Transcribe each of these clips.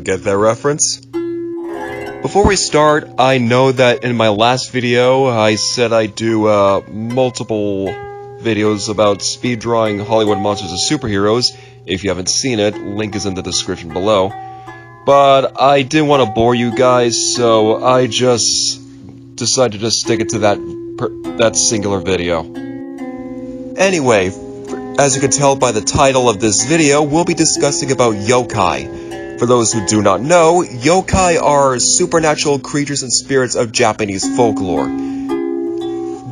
Get that reference? Before we start, I know that in my last video I said I'd do multiple videos about speed drawing Hollywood monsters as superheroes. If you haven't seen it, link is in the description below. But I didn't want to bore you guys, so I just decided to stick it to that singular video. Anyway, as you can tell by the title of this video, we'll be discussing about yokai. For those who do not know, yokai are supernatural creatures and spirits of Japanese folklore.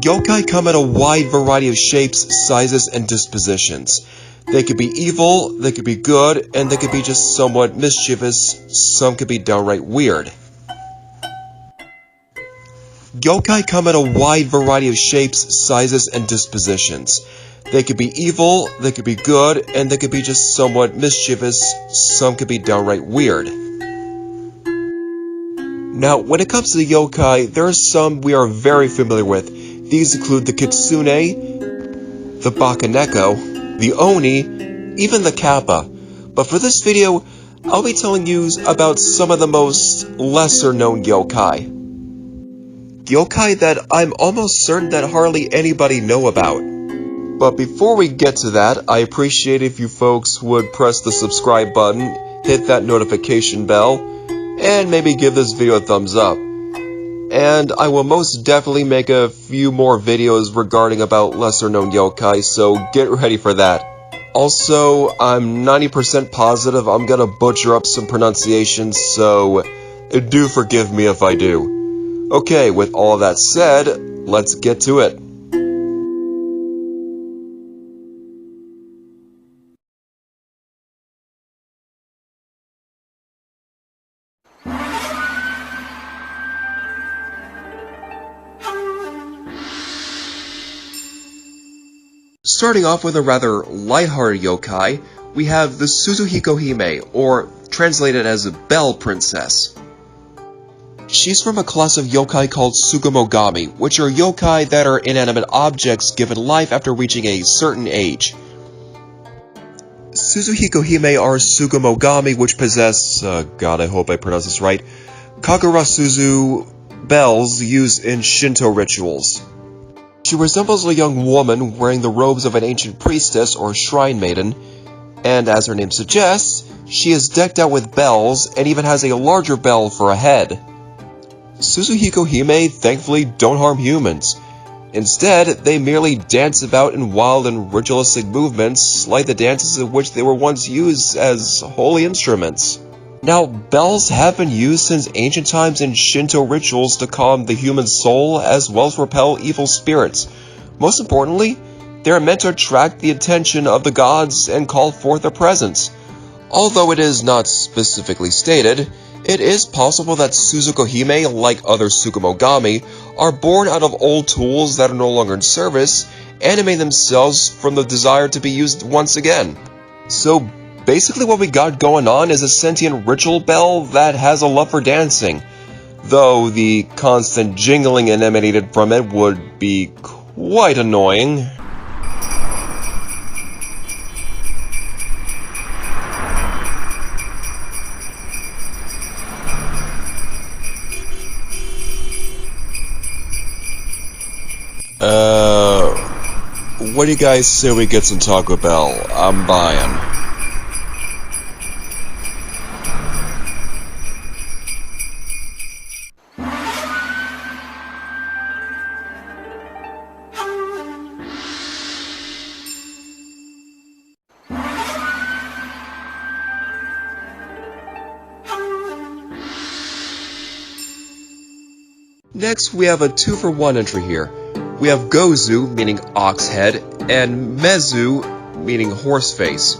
Yokai come in a wide variety of shapes, sizes, and dispositions. They could be evil, they could be good, and they could be just somewhat mischievous. Some could be downright weird. Yokai come in a wide variety of shapes, sizes, and dispositions. They could be evil, they could be good, and they could be just somewhat mischievous. Some could be downright weird. Now, when it comes to the yokai, there are some we are very familiar with. These include the Kitsune, the Bakeneko, the Oni, even the Kappa. But for this video, I'll be telling you about some of the most lesser-known yokai. Yokai that I'm almost certain that hardly anybody know about. But before we get to that, I appreciate if you folks would press the subscribe button, hit that notification bell, and maybe give this video a thumbs up. And I will most definitely make a few more videos regarding about lesser known yokai, so get ready for that. Also, I'm 90% positive I'm gonna butcher up some pronunciations, so do forgive me if I do. Okay, with all of that said, let's get to it. Starting off with a rather lighthearted yokai, we have the Suzuhikohime, or translated as Bell Princess. She's from a class of yokai called Sugimogami, which are yokai that are inanimate objects given life after reaching a certain age. Suzuhikohime are Sugimogami which possess, God, I hope I pronounce this right, Kagura-suzu bells used in Shinto rituals. She resembles a young woman wearing the robes of an ancient priestess or shrine maiden, and as her name suggests, she is decked out with bells and even has a larger bell for a head. Suzuhikohime thankfully don't harm humans. Instead, they merely dance about in wild and ritualistic movements like the dances of which they were once used as holy instruments. Now, bells have been used since ancient times in Shinto rituals to calm the human soul as well as repel evil spirits. Most importantly, they are meant to attract the attention of the gods and call forth their presence. Although it is not specifically stated, it is possible that Suzuhikohime, like other Sugimogami, are born out of old tools that are no longer in service, animate themselves from the desire to be used once again. So basically what we got going on is a sentient ritual bell that has a love for dancing, though the constant jingling emanated from it would be quite annoying. What do you guys say we get some Taco Bell? I'm buying. Next, we have a 2-for-1 entry here. We have Gozu, meaning ox head, and Mezu, meaning horse face.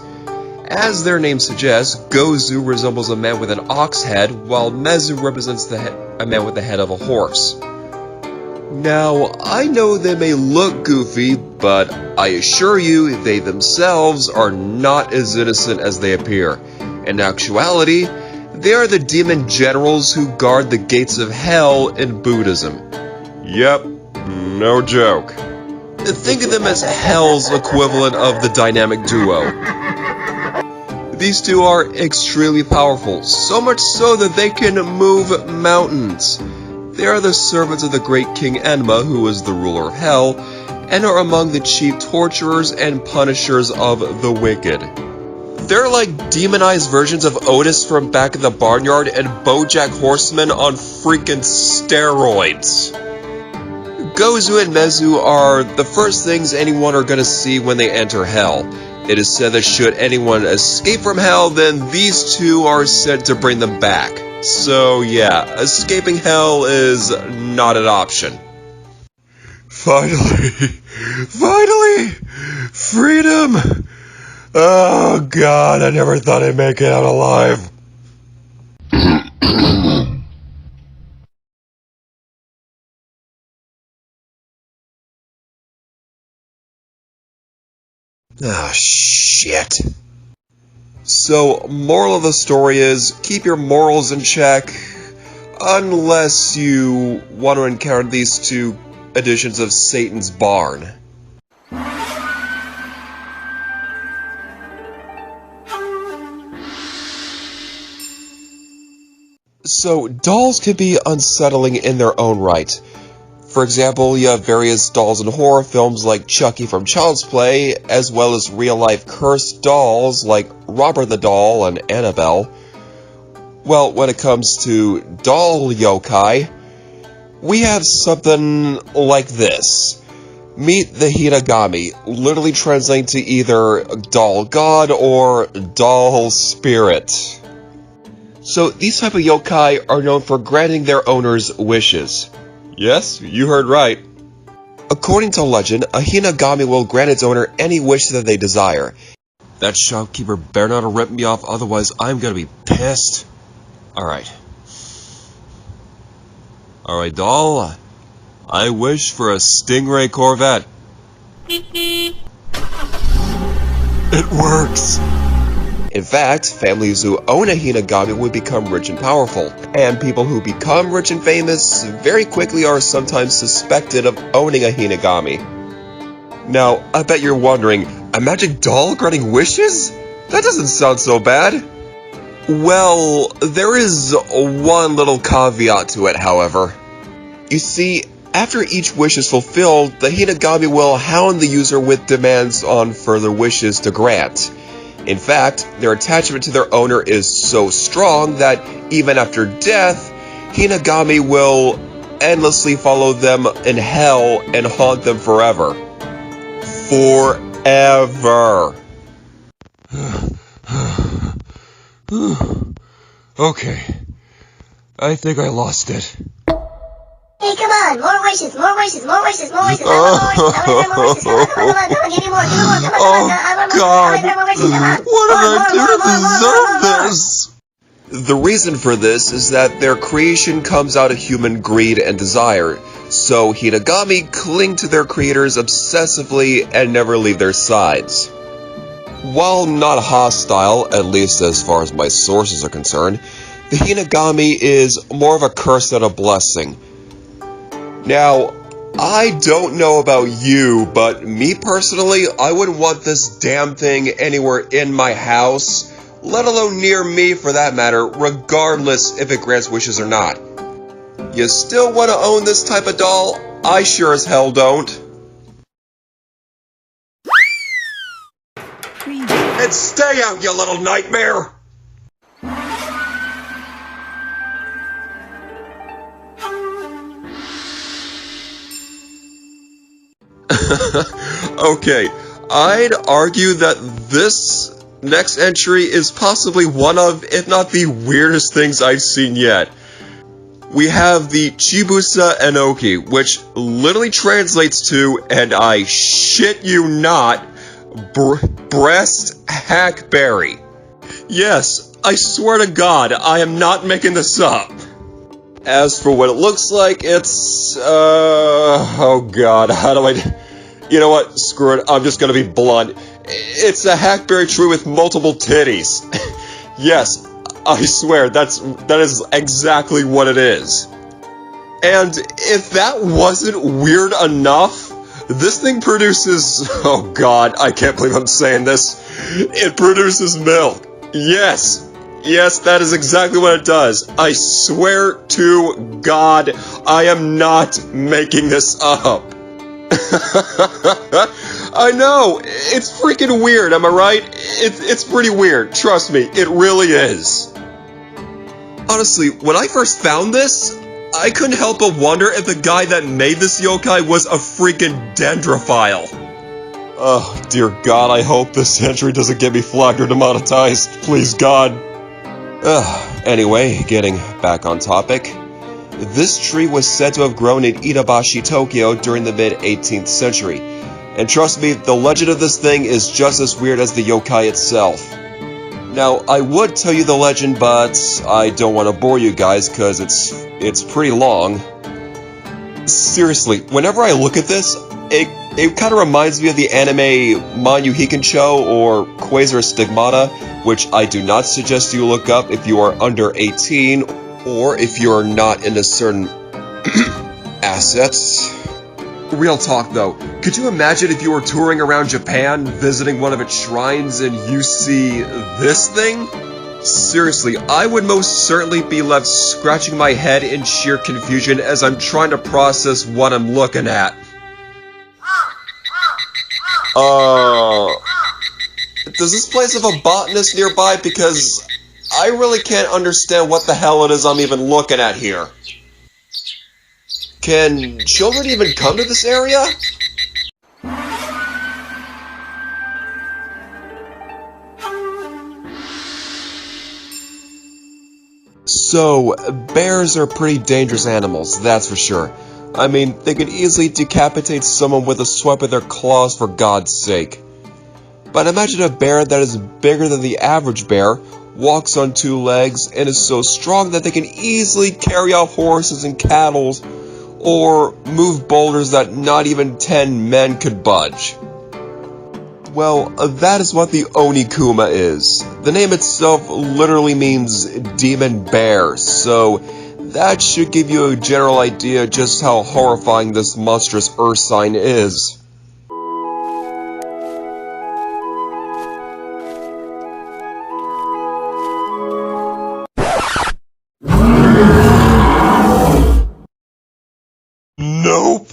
As their name suggests, Gozu resembles a man with an ox head, while Mezu represents a man with the head of a horse. Now, I know they may look goofy, but I assure you they themselves are not as innocent as they appear. In actuality, they are the demon generals who guard the gates of hell in Buddhism. Yep, no joke. Think of them as hell's equivalent of the dynamic duo. These two are extremely powerful, so much so that they can move mountains. They are the servants of the great King Enma, who is the ruler of Hell, and are among the chief torturers and punishers of the wicked. They're like demonized versions of Otis from Back in the Barnyard and BoJack Horseman on freaking steroids. GozuMezu are the first things anyone are gonna see when they enter Hell. It is said that should anyone escape from Hell, then these two are sent to bring them back. So yeah, escaping Hell is not an option. Finally, freedom! Oh god, I never thought I'd make it out alive. Ah, shit. So, moral of the story is, keep your morals in check, unless you want to encounter these two editions of Satan's Barn. So, dolls can be unsettling in their own right. For example, you have various dolls in horror films like Chucky from Child's Play, as well as real-life cursed dolls like Robert the Doll and Annabelle. Well, when it comes to doll yokai, we have something like this. Meet the Hinagami, literally translating to either doll god or doll spirit. So these type of yokai are known for granting their owners wishes. Yes, you heard right. According to legend, a Hinagami will grant its owner any wish that they desire. That shopkeeper better not rip me off, otherwise I'm gonna be pissed. Alright. Alright, doll. I wish for a Stingray Corvette. It works! In fact, families who own a Hinagami would become rich and powerful, and people who become rich and famous very quickly are sometimes suspected of owning a Hinagami. Now, I bet you're wondering, a magic doll granting wishes? That doesn't sound so bad. Well, there is one little caveat to it, however. You see, after each wish is fulfilled, the Hinagami will hound the user with demands on further wishes to grant. In fact, their attachment to their owner is so strong that even after death, Hinagami will endlessly follow them in hell and haunt them forever. Forever. Okay. I think I lost it. Hey, come on! More wishes! More wishes! More wishes! More wishes! I want more wishes! I want more wishes! Come on! Come on! Come on! Give me more! Give me more! Come on! Come on! I want more! God. I want more wishes! Come on! What did I do to deserve this? The reason for this is that their creation comes out of human greed and desire, so Hinagami cling to their creators obsessively and never leave their sides. While not hostile, at least as far as my sources are concerned, the Hinagami is more of a curse than a blessing. Now, I don't know about you, but me personally, I wouldn't want this damn thing anywhere in my house, let alone near me for that matter, regardless if it grants wishes or not. You still want to own this type of doll? I sure as hell don't. And stay out, you little nightmare! Okay, I'd argue that this next entry is possibly one of, if not the weirdest things I've seen yet. We have the Chibusa Enoki, which literally translates to, and I shit you not, breast hackberry. Yes, I swear to God, I am not making this up. As for what it looks like, it's, oh God, how do I... You know what, screw it, I'm just gonna be blunt. It's a hackberry tree with multiple titties. Yes, I swear, that is exactly what it is. And if that wasn't weird enough, this thing produces, oh God, I can't believe I'm saying this, it produces milk. Yes! Yes, that is exactly what it does. I swear to God, I am not making this up. I know, it's freaking weird, am I right? It's pretty weird, trust me, it really is. Honestly, when I first found this, I couldn't help but wonder if the guy that made this yokai was a freaking dendrophile. Oh, dear God, I hope this entry doesn't get me flagged or demonetized. Please, God. Anyway, getting back on topic. This tree was said to have grown in Itabashi, Tokyo during the mid-18th century. And trust me, the legend of this thing is just as weird as the yokai itself. Now, I would tell you the legend, but I don't want to bore you guys because it's pretty long. Seriously, whenever I look at this, it kind of reminds me of the anime Manyu Hikencho or Quasar Stigmata, which I do not suggest you look up if you are under 18 or if you are not into certain assets. Real talk though, could you imagine if you were touring around Japan, visiting one of its shrines, and you see this thing? Seriously, I would most certainly be left scratching my head in sheer confusion as I'm trying to process what I'm looking at. Does this place have a botanist nearby? Because I really can't understand what the hell it is I'm even looking at here. Can children even come to this area? So, bears are pretty dangerous animals, that's for sure. I mean, they can easily decapitate someone with a swipe of their claws, for God's sake. But imagine a bear that is bigger than the average bear, walks on two legs, and is so strong that they can easily carry off horses and cattle, or move boulders that not even 10 men could budge. Well, that is what the Onikuma is. The name itself literally means demon bear, so that should give you a general idea just how horrifying this monstrous earth sign is. Nope!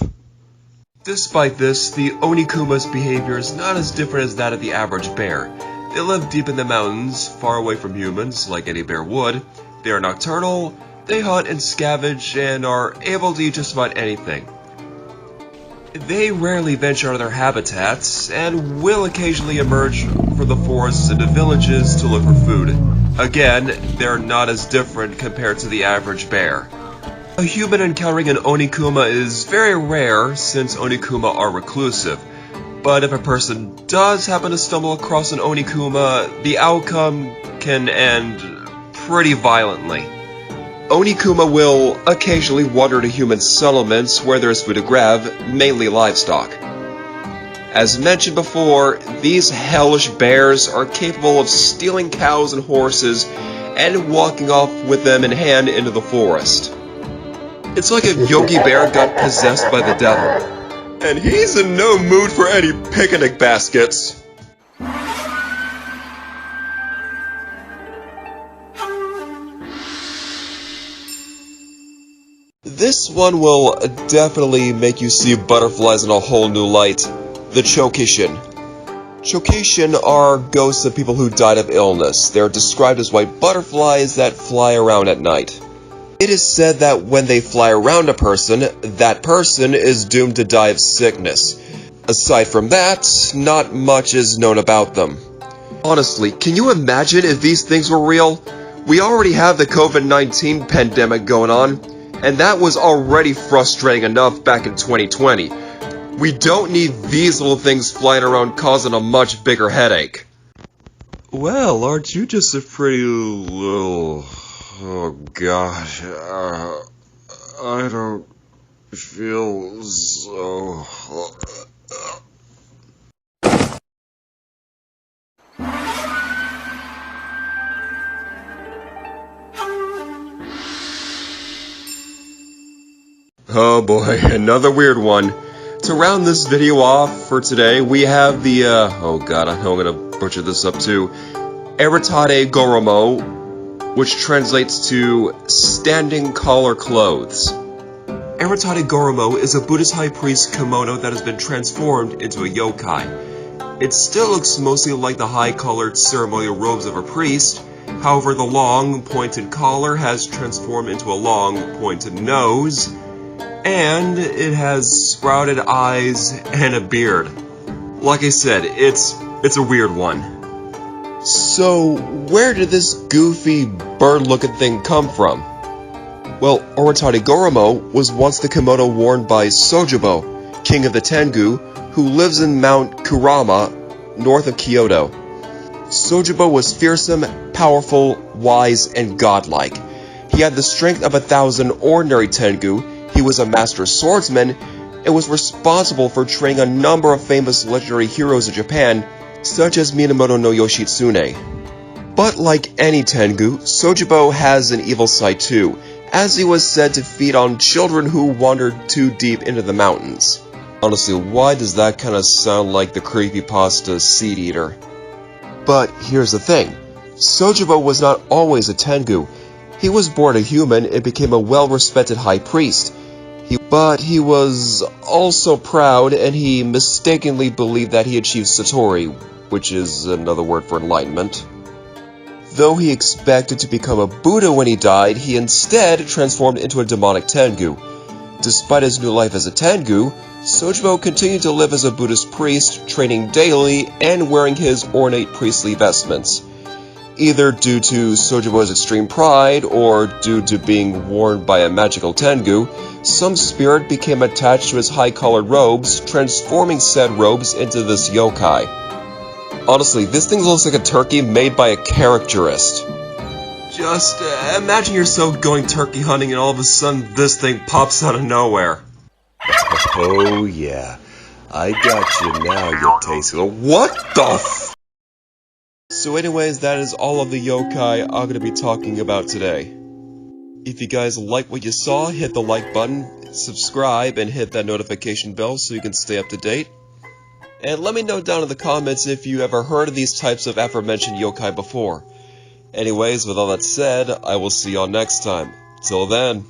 Despite this, the Onikuma's behavior is not as different as that of the average bear. They live deep in the mountains, far away from humans, like any bear would. They are nocturnal, they hunt and scavenge, and are able to eat just about anything. They rarely venture out of their habitats, and will occasionally emerge from the forests into villages to look for food. Again, they're not as different compared to the average bear. A human encountering an Onikuma is very rare, since Onikuma are reclusive, but if a person does happen to stumble across an Onikuma, the outcome can end pretty violently. Onikuma will occasionally wander to human settlements where there is food to grab, mainly livestock. As mentioned before, these hellish bears are capable of stealing cows and horses and walking off with them in hand into the forest. It's like if Yogi Bear got possessed by the devil. And he's in no mood for any picnic baskets. This one will definitely make you see butterflies in a whole new light. The Chokition. Chokition are ghosts of people who died of illness. They're described as white butterflies that fly around at night. It is said that when they fly around a person, that person is doomed to die of sickness. Aside from that, not much is known about them. Honestly, can you imagine if these things were real? We already have the COVID-19 pandemic going on, and that was already frustrating enough back in 2020. We don't need these little things flying around causing a much bigger headache. Well, aren't you just a pretty little... Oh gosh, I don't feel so... Oh boy, another weird one. To round this video off for today, we have the, oh god, I know I'm gonna butcher this up too. Eritade Gorimo, which translates to standing collar clothes. Eritade Gorimo is a Buddhist high priest kimono that has been transformed into a yokai. It still looks mostly like the high-collared ceremonial robes of a priest. However, the long, pointed collar has transformed into a long, pointed nose, and it has sprouted eyes and a beard. Like I said, it's a weird one. So, where did this goofy, bird-looking thing come from? Well, Eritade Gorimo was once the kimono worn by Sojibo, king of the Tengu, who lives in Mount Kurama, north of Kyoto. Sojibo was fearsome, powerful, wise, and godlike. He had the strength of 1,000 ordinary Tengu, he was a master swordsman, and was responsible for training a number of famous legendary heroes of Japan, such as Minamoto no Yoshitsune. But like any Tengu, Sojibo has an evil side too, as he was said to feed on children who wandered too deep into the mountains. Honestly, why does that kinda sound like the creepypasta Seed Eater? But here's the thing, Sojibo was not always a Tengu. He was born a human and became a well-respected high priest. But he was also proud, and he mistakenly believed that he achieved Satori, which is another word for enlightenment. Though he expected to become a Buddha when he died, he instead transformed into a demonic Tengu. Despite his new life as a Tengu, Sojibo continued to live as a Buddhist priest, training daily and wearing his ornate priestly vestments. Either due to Sojibo's extreme pride, or due to being worn by a magical Tengu, some spirit became attached to his high-collared robes, transforming said robes into this yokai. Honestly, this thing looks like a turkey made by a caricaturist. Just imagine yourself going turkey hunting and all of a sudden this thing pops out of nowhere. Oh yeah, I got you now, you taste it. What the f? So anyways, that is all of the yokai I'm going to be talking about today. If you guys like what you saw, hit the like button, subscribe, and hit that notification bell so you can stay up to date. And let me know down in the comments if you ever heard of these types of aforementioned yokai before. Anyways, with all that said, I will see y'all next time. Till then.